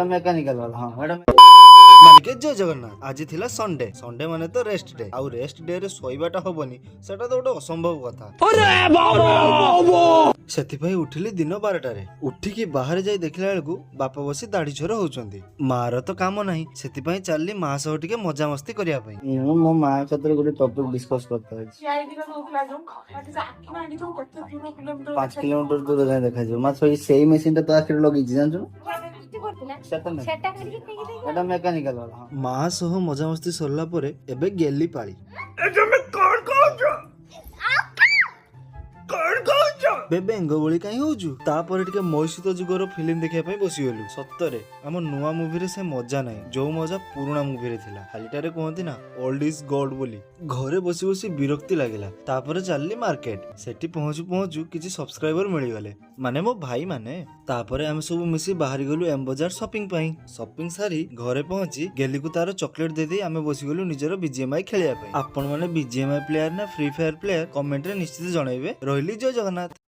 Mechanical वाला हां madam मालिके जय जगन्नाथ आज थिला संडे संडे माने तो रेस्ट डे आउ रेस्ट डे रे सोइबाटा होबनी सेटा तो गोटे असंभव कथा अरे बाबा सेति उठिली दिन 12टा रे उठिकी बाहर जाई देखला बेलकू बापा बसी दाढ़ी छोर होउचंदी मार तो काम नाही सेति पई चालली मा सह टिके मजा मस्ती करिया पई मो मा सतरे गोटे टॉपिक डिस्कस करता है 5 किलोमीटर दूर जाय देखा जो मा सेही मशीन तो आखिर लगी जानछु सेटा मेकानिकल वाला मा सह मजा मस्ती सरला परे एबे गेली पाळी बेंग बोली कहीं होजु तापर टिके मौसित जुगर फिल्म देखिया पई बसी गेलु सत्तरे हम नुवा मूवी रे से मजा नाही जो मजा पुराना मूवी रे थिला खालीटारे कहंती ना ओल्ड इज गोल्ड बोली घरे बसी बसी विरक्ति लागिला तापर चलली मार्केट सेठी पहुंचु पहुंचु किछि सब्सक्राइबर मिली गले माने मो भाई माने तापर हम सब मिसी बाहर गलु एम बाजार शॉपिंग पई शॉपिंग सारी घरे पहुंची गेली को तार चॉकलेट दे दे हमें बसी गलु निजरो बीजीएमआई खेलिया पई आपण माने बीजीएमआई प्लेयर ना फ्री फायर प्लेयर कमेंट रे निश्चित जणाइबे रहिली जय जगन्नाथ।